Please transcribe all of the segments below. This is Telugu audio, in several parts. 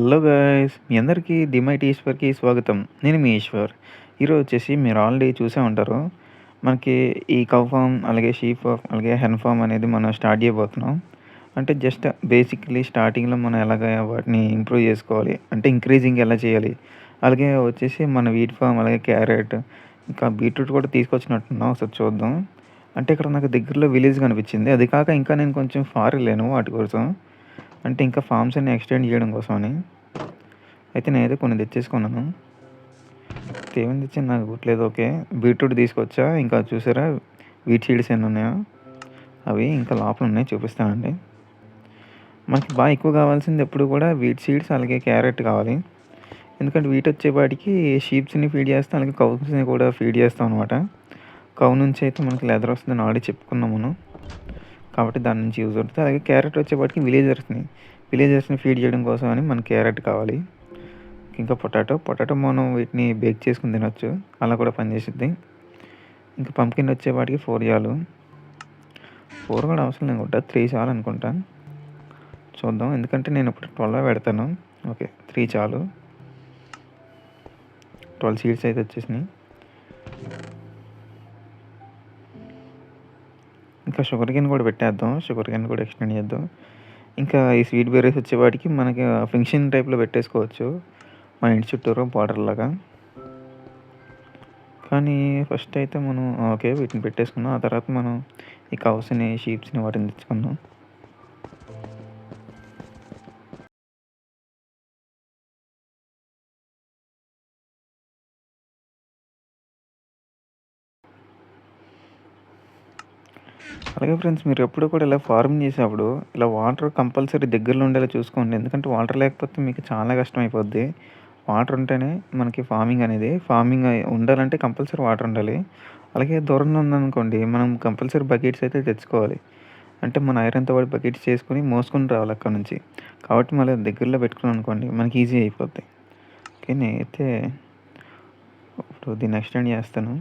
Hello guys! మీ అందరికీ డిమైట్ ఈశ్వర్‌కి స్వాగతం. నేను మీ ఈశ్వర్. ఈరోజు వచ్చేసి మీరు ఆల్రెడీ చూసే ఉంటారు. మనకి ఈ కౌ ఫార్మ్, అలాగే షీప్ ఫార్మ్, అలాగే హెన్ ఫార్మ్ అనేది మనం స్టార్ట్ చేయబోతున్నాం. అంటే జస్ట్ బేసిక్‌లీ స్టార్టింగ్‌లో మనం ఎలాగా వాటిని ఇంప్రూవ్ చేసుకోవాలి, అంటే ఇంక్రీజింగ్ ఎలా చేయాలి, అలాగే వచ్చేసి మన వీట్ ఫార్మ్, అలాగే క్యారెట్, ఇంకా బీట్రూట్ కూడా తీసుకొచ్చినట్టున్నాం. ఒకసారి చూద్దాం. అంటే ఇక్కడ నాకు దగ్గరలో విలేజ్ కనిపించింది. అది కాక ఇంకా నేను కొంచెం ఫార్ వెళ్ళాను వాటి కోసం. అంటే ఇంకా ఫార్మ్స్ అన్ని ఎక్స్టెండ్ చేయడం కోసమని. అయితే నేనైతే కొన్ని తెచ్చేసుకున్నాను. ఏమేమి తెచ్చాను నాకు గుర్తులేదు. ఓకే. బీట్రూట్ తీసుకొచ్చా. ఇంకా చూసారా వీట్ సీడ్స్ ఎన్ని ఉన్నాయో అవి ఇంకా లోపల ఉన్నాయి, చూపిస్తానండి. మనకి బాగా ఎక్కువ కావాల్సింది ఎప్పుడు కూడా వీట్ సీడ్స్, అలాగే క్యారెట్ కావాలి. ఎందుకంటే వీట్ వచ్చేపాటికి షీప్స్ని ఫీడ్ చేస్తాం, అలాగే కౌస్ని కూడా ఫీడ్ చేస్తాం అనమాట. కౌ నుంచి అయితే మనకి లెదర్ వస్తుందని ఆల్రెడీ చెప్పుకున్నాం మనం, కాబట్టి దాని నుంచి యూజ్ అవుతుంది. అలాగే క్యారెట్ వచ్చేపాటికి విలేజర్స్ని ఫీడ్ చేయడం కోసం అని మనకి క్యారెట్ కావాలి. ఇంకా పొటాటో మనం వీటిని బేక్ చేసుకుని తినొచ్చు, అలా కూడా పనిచేసిద్ది. ఇంకా పంప్కిన్ వచ్చేపాటికి 4 చాలు. 4 కూడా అవసరం లేనుకుంటా, 3 చాలు అనుకుంటా. చూద్దాం, ఎందుకంటే నేను ఇప్పుడు 12 పెడతాను. ఓకే, 3 చాలు. 12 సీడ్స్ అయితే వచ్చేసినాయి. ఇంకా షుగర్ కేన్ కూడా పెట్టేద్దాం, షుగర్ కేన్ కూడా ఎక్స్టెండ్ చేద్దాం. ఇంకా ఈ స్వీట్ బెర్రీస్ వచ్చేవాటికి మనకి ఫంక్షన్ టైప్లో పెట్టేసుకోవచ్చు మన ఇంటి చుట్టూరు బార్డర్ లాగా. కానీ ఫస్ట్ అయితే మనం ఓకే వీటిని పెట్టేసుకున్నాం. ఆ తర్వాత మనం ఈ కౌస్ని, షీప్స్ని వాటిని తెచ్చుకుందాం. అలాగే ఫ్రెండ్స్, మీరు ఎప్పుడు కూడా ఇలా ఫార్మింగ్ చేసేటప్పుడు ఇలా వాటర్ కంపల్సరీ దగ్గరలో ఉండేలా చూసుకోండి. ఎందుకంటే వాటర్ లేకపోతే మీకు చాలా కష్టం అయిపోద్ది. వాటర్ ఉంటేనే మనకి ఫార్మింగ్ ఉండాలంటే కంపల్సరీ వాటర్ ఉండాలి. అలాగే దూరంలో ఉందనుకోండి, మనం కంపల్సరీ బకెట్స్ అయితే తెచ్చుకోవాలి. అంటే మన ఐరన్తో పాటు బకెట్స్ చేసుకొని మోసుకొని రావాలి అక్కడ నుంచి. కాబట్టి మళ్ళీ దగ్గరలో పెట్టుకున్నాం అనుకోండి, మనకి ఈజీ అయిపోద్ది. ఓకే, నేనైతే ఇప్పుడు దీన్ని ఎక్స్టెండ్ చేస్తాను.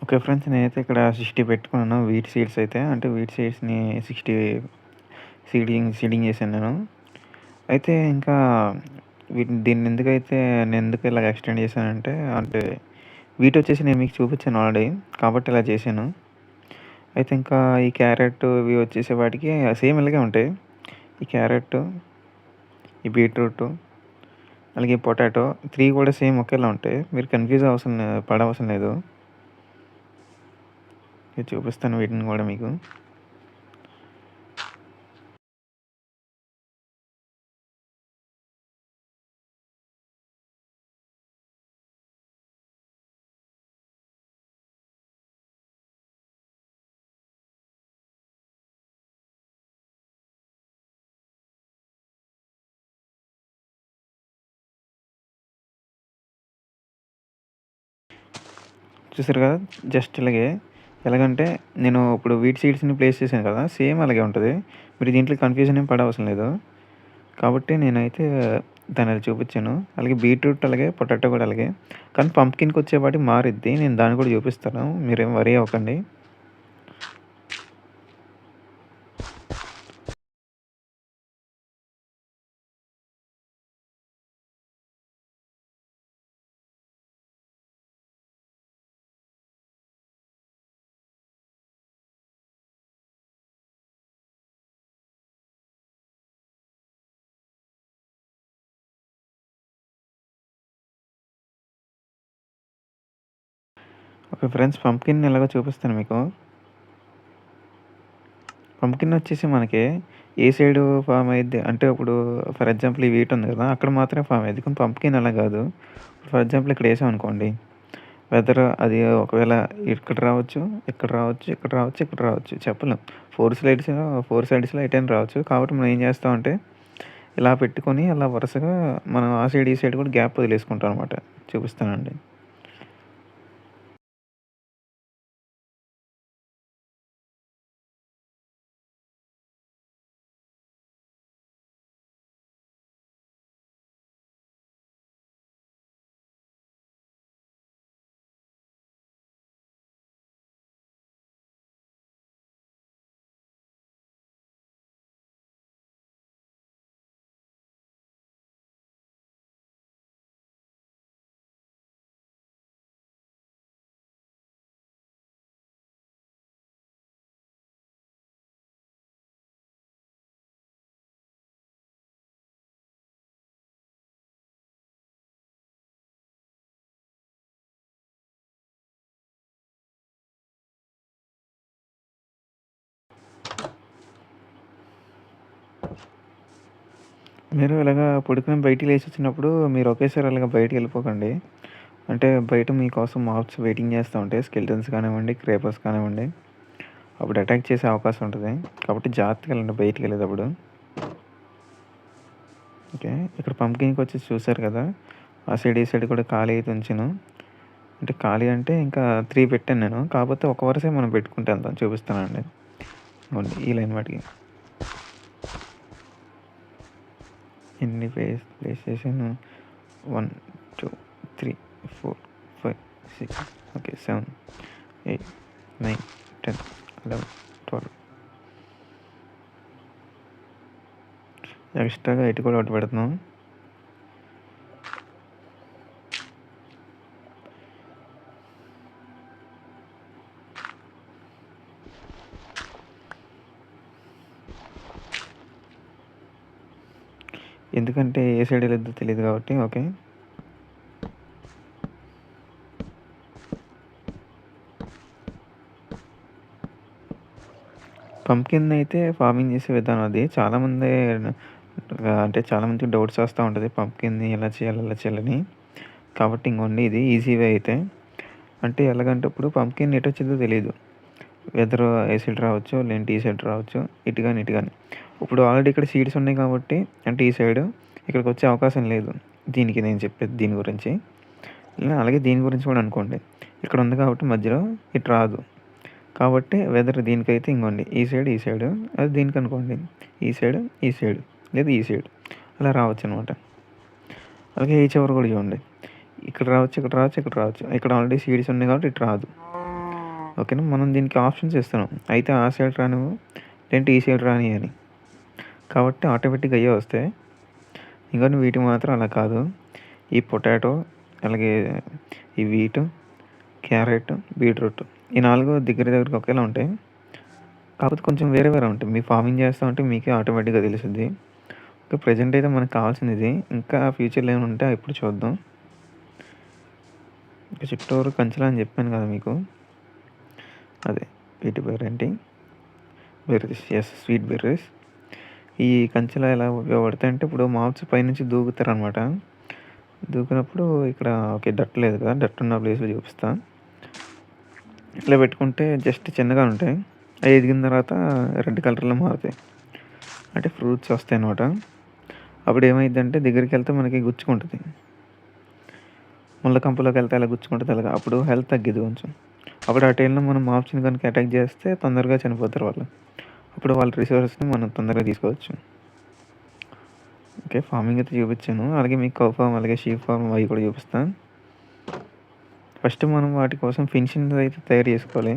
ఓకే ఫ్రెండ్స్, నేనైతే ఇక్కడ 60 పెట్టుకున్నాను వీట్ సీడ్స్ అయితే. అంటే వీట్ సీడ్స్ని 60 సీడింగ్ చేశాను నేను. అయితే ఇంకా దీన్ని నేను ఎందుకు ఇలాగ ఎక్స్టెండ్ చేశానంటే, అంటే వీటి వచ్చేసి నేను మీకు చూపించాను ఆల్రెడీ, కాబట్టి ఇలా చేశాను. అయితే ఇంకా ఈ క్యారెట్ ఇవి వచ్చేసే వాటికి సేమ్ ఇలాగే ఉంటాయి. ఈ క్యారెట్, ఈ బీట్రూట్, అలాగే పొటాటో 3 కూడా సేమ్ ఒకేలా ఉంటాయి. మీరు పడవసరం లేదు. ఇది చూపిస్తాను వీటిని కూడా మీకు. చూసారు కదా, జస్ట్ ఇలాగే ఎలాగంటే నేను ఇప్పుడు వీట్ సీడ్స్‌ని ప్లేస్ చేశాను కదా! సేమ్ అలాగే ఉంటది. మీరు దీంట్లో కన్‌ఫ్యూజన్ ఏం పడవసరం లేదు. కాబట్టి నేనైతే దాన్నలా చూపిచ్చాను. అలాగే బీట్రూట్ అలాగే పొటాటో కూడా అలాగే. కానీ పంప్కిన్‌కొచ్చేపాటికి మారిద్ది. నేను దాన్ని కూడా చూపిస్తాను. మీరేం వరీ అవ్వకండి. ఓకే ఫ్రెండ్స్, పంప్కిన్ ఎలాగో చూపిస్తాను మీకు. పంప్కిన్ వచ్చేసి మనకి ఏ సైడు ఫార్మ్ అయ్యిద్ది అంటే ఇప్పుడు ఫర్ ఎగ్జాంపుల్ ఈ వీట్ ఉంది కదా! అక్కడ మాత్రమే ఫార్మ్ అయ్యిద్ది. కానీ పంప్కిన్ అలా కాదు. ఫర్ ఎగ్జాంపుల్ ఇక్కడ ఏసామనుకోండి, వెదర్ అది ఒకవేళ ఇక్కడ రావచ్చు, ఇక్కడ రావచ్చు, ఇక్కడ రావచ్చు, ఇక్కడ రావచ్చు. చెప్పలేం. 4 సైడ్స్‌లో ఎటైనా రావచ్చు. కాబట్టి మనం ఏం చేస్తామంటే ఇలా పెట్టుకొని అలా వరుసగా మనం ఆ సైడ్, ఈ సైడ్ కూడా గ్యాప్ వదిలేసుకుంటాం అనమాట. చూపిస్తానండి. మీరు ఇలాగా పడుకొని బయటికి లేసొచ్చినప్పుడు మీరు ఒకేసారి అలాగా బయటికెళ్ళిపోకండి. అంటే బయట మీకోసం మాబ్స్ వెయిటింగ్ చేస్తా ఉంటాయి. స్కెలిటన్స్ కానివ్వండి, క్రేపర్స్ కానివ్వండి. అప్పుడు అటాక్ చేసే అవకాశం ఉంటది. కాబట్టి జాగ్రత్తగా వెళ్ళండి బయటికెళ్ళేటప్పుడు. ఓకే. ఇక్కడ పంప్కిన్‌కొచ్చేసి చూసారు కదా! ఆ సైడ్, ఈ సైడ్ కూడా ఖాళీ అయితే ఉంచాను. అంటే ఖాళీ అంటే ఇంకా 3 పెట్టాను నేను. కాకపోతే ఒక వరుసే మనం పెట్టుకుంటూ వెళ్దాం. చూపిస్తానండి. ఇగోండి ఈ లైన్ మటికి. ఎన్ని ప్లేస్ చేశాను? 1, 2, 3, 4, 5, 6 ఓకే. 7, 8, 9, 10, 11, 12 ఎక్స్ట్రాగా ఇటు కూడా ఒకటి పెడుతున్నాం. ఎందుకంటే ఏ సైడ్ వెళ్ళొద్దో తెలీదు కాబట్టి ఓకే. పంప్కిన్ అయితే ఫార్మింగ్ చేసే విధానం అది. చాలామంది అంటే చాలామందికి డౌట్స్ వస్తా ఉంటది. పంప్కిన్‌ని ఎలా చేయాలి, ఎలా చేయాలని. కాబట్టి ఇంగోండి ఇది ఈజీ వే అయితే. అంటే ఎలాగంటే ఇప్పుడు పంప్కిన్ ఎటొచ్చిద్దో తెలీదు. వెదర్ ఏ సైడ్ రావచ్చు, లేదంటే ఈ సైడ్ రావచ్చు. ఇటు గాని, ఇటు గాని. ఇప్పుడు ఆల్రెడీ ఇక్కడ సీడ్స్ ఉన్నాయి కాబట్టి అంటే ఈ సైడ్ ఇక్కడికొచ్చే అవకాశం లేదు. దీనికి నేను చెప్పేది దీని గురించి. అలాగే దీని గురించి కూడా అనుకోండి. ఇక్కడ ఉంది కాబట్టి మధ్యలో ఇటు రాదు. కాబట్టి వెదర్ దీనికైతే ఇంగోండి ఈ సైడ్, ఈ సైడు. అది దీనికనుకోండి ఈ సైడ్, ఈ సైడ్ లేదా ఈ సైడ్ అలా రావచ్చనమాట. అలాగే ఈ చివర కూడా చూడండి. ఇక్కడ రావచ్చు, ఇక్కడ రావచ్చు, ఇక్కడ రావచ్చు. ఇక్కడ ఆల్రెడీ సీడ్స్ ఉన్నాయి కాబట్టి ఇటు రాదు. ఓకేనా. మనం దీనికి ఆప్షన్స్ ఇస్తున్నాం. అయితే ఆ సైడ్ రానివ్వు, లేదంటే ఈ సైడ్ రాని అని. కాబట్టి ఆటోమేటిక్‌గా అయ్యే వస్తాయి. ఇంకోటి వీటికి మాత్రం అలా కాదు. ఈ పొటాటో, అలాగే ఈ వీటు, క్యారెట్, బీట్రూట్ ఈ 4 దగ్గరగా ఒకేలా ఉంటాయి. కాకపోతే కొంచెం వేరే వేరే ఉంటాయి. మీరు ఫార్మింగ్ చేస్తా ఉంటే మీకే ఆటోమేటిక్‌గా తెలుస్తుంది. ఓకే. ప్రెజెంట్ అయితే మనకు కావాల్సింది ఇది. ఇంకా ఫ్యూచర్‌లో ఏమైనా ఉంటే ఇప్పుడు చూద్దాం. ఇంకా చుట్టూరు కంచెలు అని చెప్పాను కదా మీకు. అదే వీటి పేరేంటి? బెర్రీస్. Yes, sweet berries. ఈ కంచెలు ఎలా ఉపయోగపడతాయంటే ఇప్పుడు మావ్స్ పైనుంచి దూకుతారనమాట. దూకినప్పుడు ఇక్కడ ఓకే. డట్ లేదు కదా! డట్ ఉన్న ప్లేస్‌లో చూపిస్తా. ఇట్లా పెట్టుకుంటే జస్ట్ చిన్నగా ఉంటాయి. అవి ఎదిగిన తర్వాత రెడ్ కలర్‌లో మారుతాయి. అంటే ఫ్రూట్స్ వస్తాయన్నమాట. అప్పుడు ఏమైద్దంటే దగ్గరికెళ్తే మనకి గుచ్చుకుంటది. ముళ్ళ కంపలోకి వెళ్తే ఎలా గుచ్చుకుంటది అలాగా. అప్పుడు హెల్త్ తగ్గిద్ది కొంచెం. అప్పుడు ఆ టైంలో మనం మాప్స్‌ని గనుక అటాక్ చేస్తే తొందరగా చనిపోతారు వాళ్ళు. అప్పుడు వాళ్ళ రిసోర్సెస్‌ని మనం తొందరగా తీసుకోవచ్చు. ఓకే. ఫార్మింగ్ అయితే చూపిచ్చాను. అలాగే మీకు కౌ ఫార్మ్, అలాగే షీప్ ఫార్మ్ అవి కూడా చూపిస్తా. ఫస్ట్ మనం వాటి కోసం ఫెన్సింగ్ అయితే తయారు చేసుకోవాలి.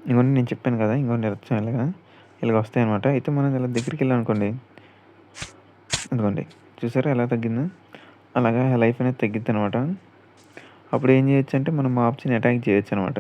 ఇగోండి నేను చెప్పాను కదా! ఇగోండి ఇలాగ వస్తాయన్నమాట. అయితే మనం ఇలా దగ్గరికెళ్ళామనుకోండి, ఇదిగోండి చూసారా ఎలా తగ్గిందో? అలాగా లైఫ్ అనేది తగ్గిద్దనమాట. అప్పుడు ఏం చేయొచ్చంటే మనం మాప్స్‌ని అటాక్ చేయొచ్చనమాట.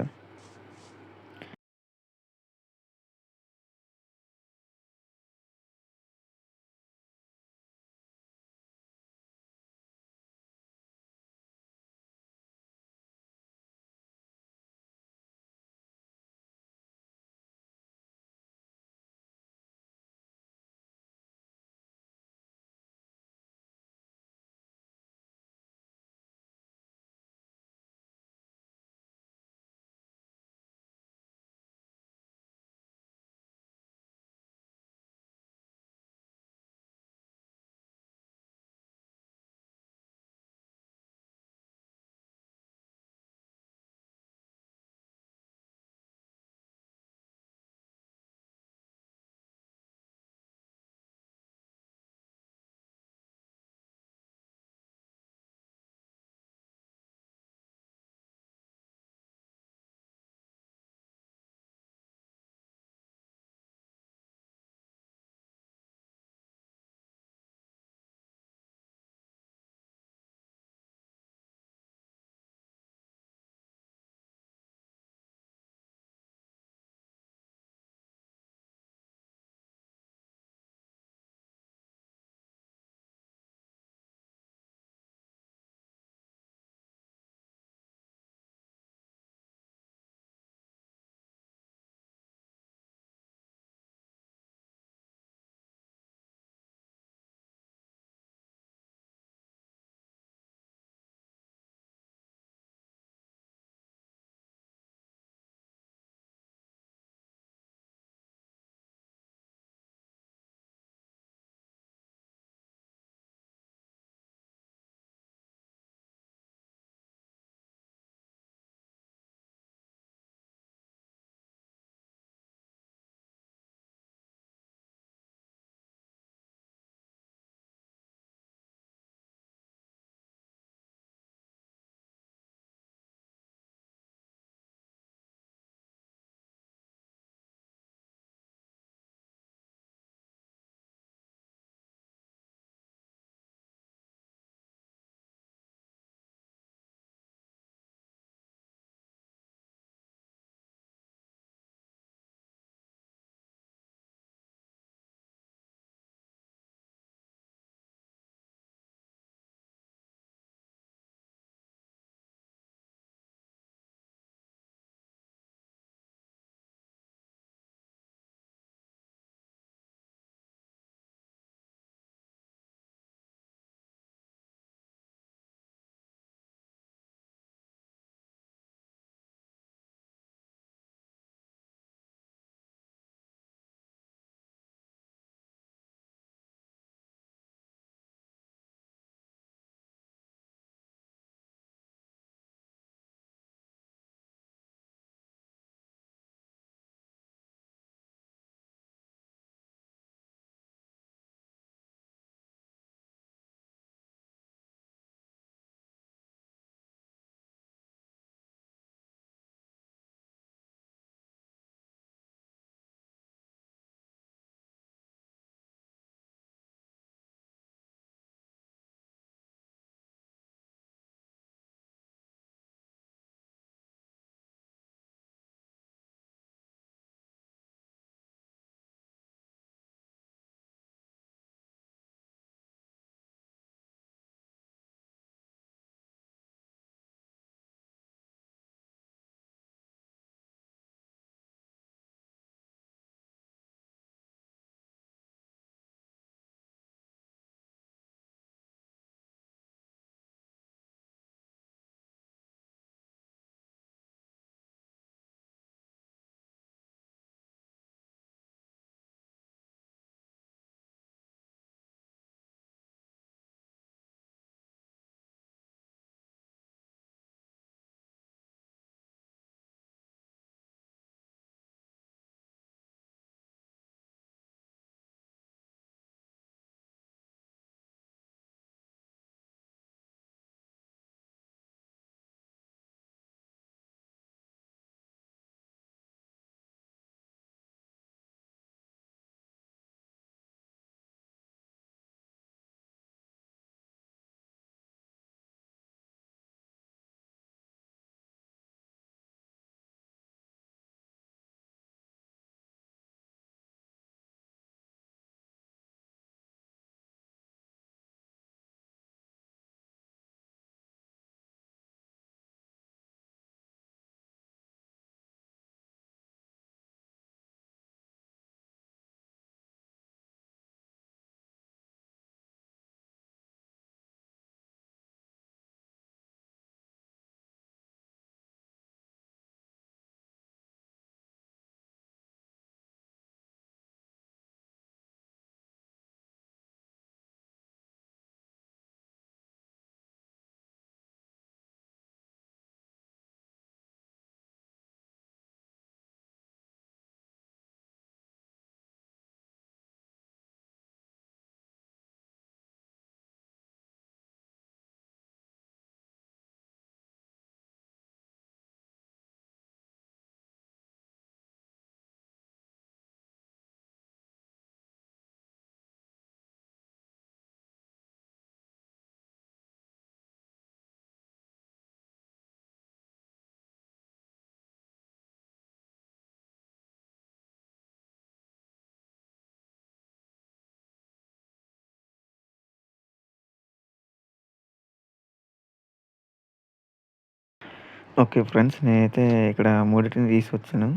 Okay friends. నేనైతే ఇక్కడ మూడిటిని తీసుకొచ్చాను.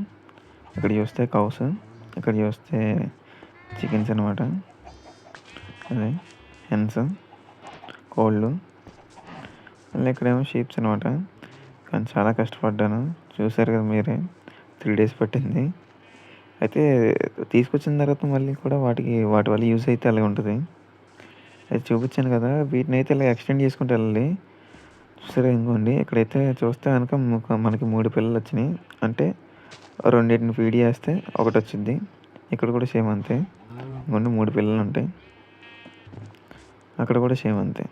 ఇక్కడ చూస్తే కౌస్, ఇక్కడ చూస్తే చికెన్స్ అనమాట. అదే హెన్స్, కోళ్ళు, మళ్ళీ ఇక్కడేమో షీప్స్ అనమాట. కానీ చాలా కష్టపడ్డాను. చూసారు కదా మీరే. 3 డేస్ పట్టింది. అయితే తీసుకొచ్చిన తర్వాత మళ్ళీ కూడా వాటి వల్ల యూజ్ అయితే అలాగే ఉంటది. అది చూపించాను కదా! వీటినైతే ఇలా ఎక్స్టెండ్ చేసుకుంటూ వెళ్ళాలి. చూసారా ఇంగోండి ఇక్కడైతే చూస్తే గనక మనకి 3 పిల్లలొచ్చినాయి. అంటే రెండిటిని ఫీడ్ చేస్తే ఒకటొచ్చిద్ది. ఇక్కడ కూడా సేమ్ అంతే. ఇంగోండి 3 పిల్లలుంటాయి. అక్కడ కూడా సేమ్ అంతే.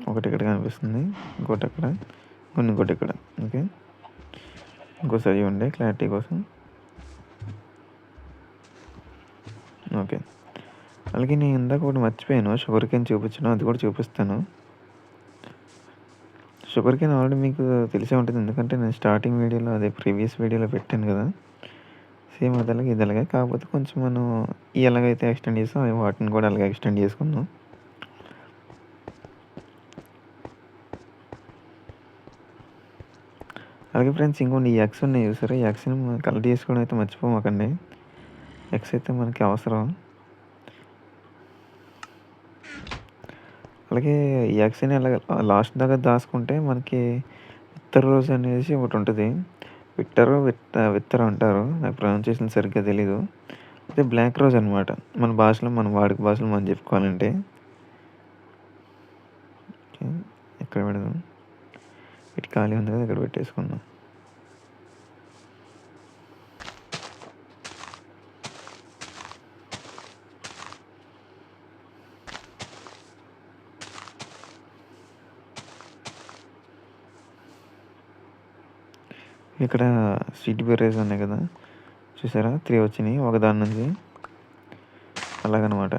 ఒకటి ఇక్కడ కనిపిస్తుంది. ఇంకోటక్కడ, ఇంకోటిక్కడ. ఓకే. ఇంకోసారి చూడండి క్లారిటీ కోసం. ఓకే. అలాగే నేను ఇందాక ఒకటి మర్చిపోయాను. షుగర్ కేన్ చూపించడం. అది కూడా చూపిస్తాను. షుగర్ కేన్ ఆల్రెడీ మీకు తెలిసే ఉంటుంది. ఎందుకంటే నేను స్టార్టింగ్ వీడియోలో అదే ప్రీవియస్ వీడియోలో పెట్టాను కదా! సేమ్ అదలాగే ఇదలాగే. కాకపోతే కొంచెం మనం ఎలాగైతే ఎక్స్టెండ్ చేసామో వాటిని కూడా అలాగే ఎక్స్టెండ్ చేసుకుందాం. అలాగే ఫ్రెండ్స్ ఇంకోండి ఈ ఎగ్స్ ఉన్నాయి చూసారా? ఈ ఎగ్స్‌ని కలెక్ట్ చేసుకోవడం అయితే మర్చిపోమాకండి. ఎగ్స్ అయితే మనకి అవసరం. అలాగే ఈ ఎగ్స్‌ని అలాగ లాస్ట్ దాకా దాసుకుంటే మనకి విత్తర రోజు అనేసి ఒకటుంటది. విత్తర అంటారు. నాకు ప్రొనౌన్సియేషన్ సరిగ్గా తెలీదు. అయితే బ్లాక్ రోజ్ అనమాట. మన భాషలో మన వాడుక భాషలో మనం చెప్పుకోవాలంటే. ఓకే. ఎక్కడ పెడదాం? ఇటు ఖాళీ ఉంది కదా! ఇక్కడ పెట్టేసుకుందాం. ఇక్కడ స్వీట్ బెర్రీస్ ఉన్నాయి కదా! చూసారా? 3 వచ్చినాయి ఒకదాని నుంచి. అలాగనమాట.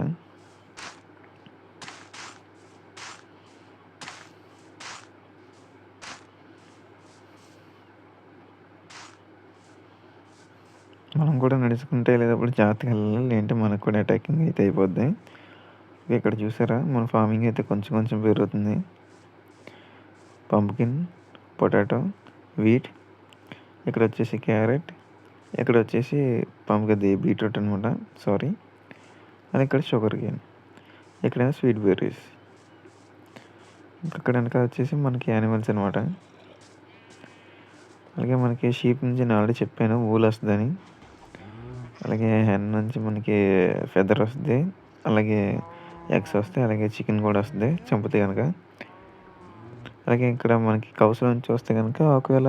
మనం కూడా నడుచుకుంటే వెళ్ళేటప్పుడు జాగ్రత్తగా వెళ్ళాలి. లేదంటే మనకు కూడా అటాకింగ్ అయితే అయిపోద్ది. ఇక్కడ చూసారా? మన ఫార్మింగ్ అయితే కొంచెం కొంచెం పెరుగుతుంది. పంప్కిన్, పొటాటో, వీట్, ఇక్కడొచ్చేసి క్యారెట్, ఇక్కడొచ్చేసి బీట్రూట్ అనమాట. సారీ. అది ఇక్కడ షుగర్ కేన్. ఇక్కడేమో స్వీట్ బెర్రీస్. ఇక్కడ వెనక వచ్చేసి మనకి యానిమల్స్ అనమాట. అలాగే మనకి షీప్ నుంచి నేను ఆల్రెడీ చెప్పాను వూల్ వస్తదని. అలాగే హెన్ నుంచి మనకి ఫెదర్ వస్తది. అలాగే ఎగ్స్ వస్తాయి. అలాగే చికెన్ కూడా వస్తది చంపితే గనక. అలాగే ఇక్కడ మనకి కౌస్ నుంచి చూస్తే గనక ఒకవేళ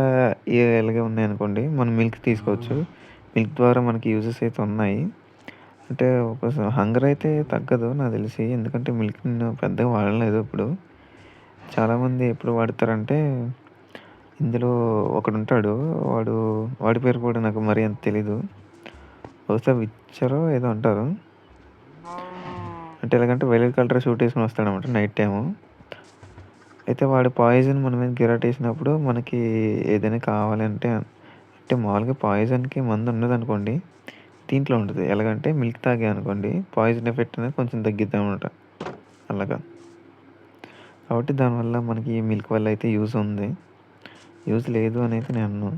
ఇలాగే ఉన్నాయనుకోండి మనం మిల్క్ తీసుకోవచ్చు. మిల్క్ ద్వారా మనకి యూజెస్ అయితే ఉన్నాయి. అంటే హంగర్ అయితే తగ్గదు నాకు తెలిసి. ఎందుకంటే మిల్క్ నేను పెద్దగా వాడలేదు ఇప్పుడు. చాలామంది ఎప్పుడు వాడతారంటే ఇందులో ఒకడుంటాడు. వాడు వాడి పేరు కూడా నాకు మరీ అంత తెలీదు. బహుశా విచ్చరో ఏదో అంటారు. అంటే ఎలాగంటే వైలెట్ కలర్ సూట్ వేసుకొని వస్తాడనమాట నైట్ టైము. అయితే వాడి పాయిజన్ మన మీద గిరాటేసినప్పుడు మనకి ఏదైనా కావాలంటే అంటే మామూలుగా పాయిజన్‌కి మందుండదనుకోండి. దీంట్లో ఉంటది. ఎలాగంటే మిల్క్ తాగామనుకోండి పాయిజన్ ఎఫెక్ట్ అనేది కొంచెం తగ్గిద్దనమాట. అలాగా. కాబట్టి దానివల్ల మనకి మిల్క్ వల్ల అయితే యూజ్ ఉంది. యూజ్ లేదు అనైతే నేను అనను.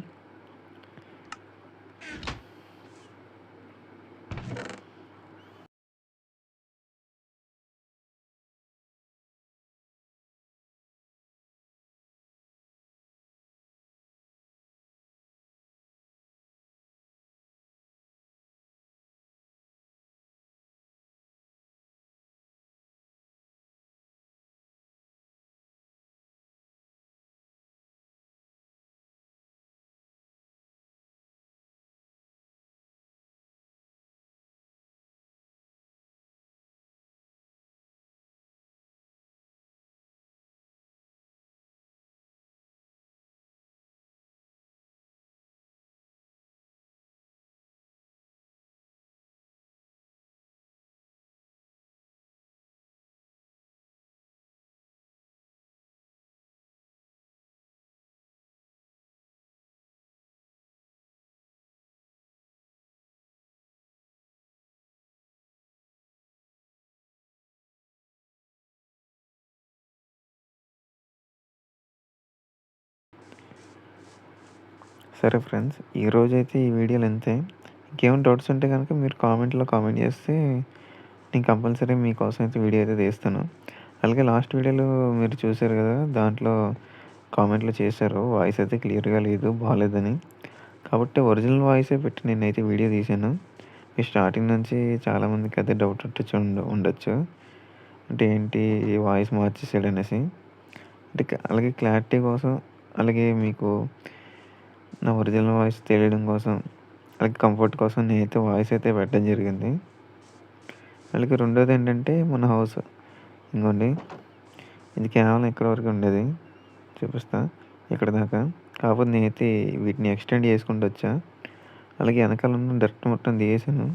సరే ఫ్రెండ్స్, ఈరోజైతే ఈ వీడియోలో ఇంతే. ఇంకేమైనా డౌట్స్ ఉంటే గనుక మీరు కామెంట్‌లో కామెంట్ చేస్తే నేను కంపల్సరీ మీకోసం అయితే వీడియో అయితే తీస్తాను. అలాగే లాస్ట్ వీడియోలో మీరు చూసారు కదా! దాంట్లో కామెంట్‌లో చేశారు. వాయిస్ అయితే క్లియర్‌గా లేదు, బాలేదని. కాబట్టి ఒరిజినల్ వాయిసే పెట్టి నేనైతే వీడియో తీశాను. ఈ స్టార్టింగ్ నుంచి చాలామందికి అదే డౌట్ ఉండొచ్చు. అంటే ఏంటి వాయిస్ మార్చేసాడనేసి. అంటే అలాగే క్లారిటీ కోసం, అలాగే మీకు నా ఒరిజినల్ వాయిస్ తెలియడం కోసం, అలాగే కంఫర్ట్ కోసం నేనైతే వాయిస్ అయితే పెట్టడం జరిగింది. అలాగే రెండోదేంటంటే మన హౌస్. ఇంగోండి, ఇది కేవలం ఇక్కడ వరకు ఉండేది. చూపిస్తా ఇక్కడ దాకా. కాకపోతే నేనైతే వీటిని ఎక్స్టెండ్ చేసుకుంటూ వచ్చా. అలాగే వెనకాల ఉన్న డర్ట్ మొత్తం తీసేసాను.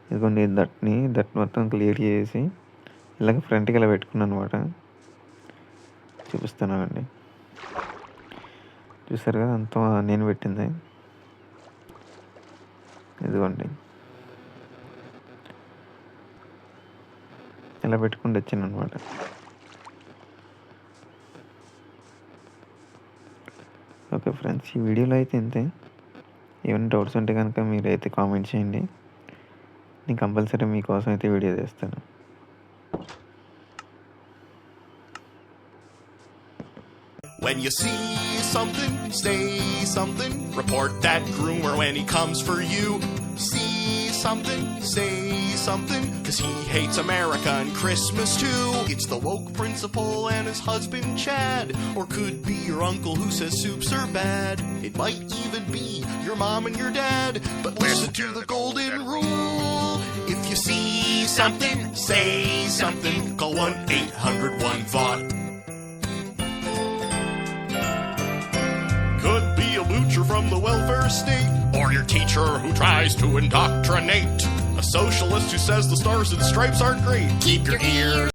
ఇదిగోండి దట్ మొత్తం క్లియర్ చేసి ఇలాగ ఫ్రంట్‌కి ఇలా పెట్టుకున్నాను అనమాట. చూపిస్తున్నానండి. చూసారు కదా! అంతా నేను పెట్టింది. ఇదిగోండి, ఇలా పెట్టుకుంటూ వచ్చాననమాట. ఓకే ఫ్రెండ్స్, ఈ వీడియోలో అయితే ఇంతే. ఏమైనా డౌట్స్ ఉంటే కనుక మీరైతే కామెంట్ చేయండి. నేను కంపల్సరీ మీకోసం అయితే వీడియో చేస్తాను. When you see something, say something. Report that groomer when he comes for you. See something, say something. 'Cause he hates America and Christmas too. It's the woke principal and his husband Chad. Or could be your uncle who says soups are bad. It might even be your mom and your dad. But listen to the golden rule. If you see something, say something. Call 1-800-1-VOT. Could be a moocher from the welfare state, or your teacher who tries to indoctrinate, a socialist who says the stars and stripes aren't great. Keep your ears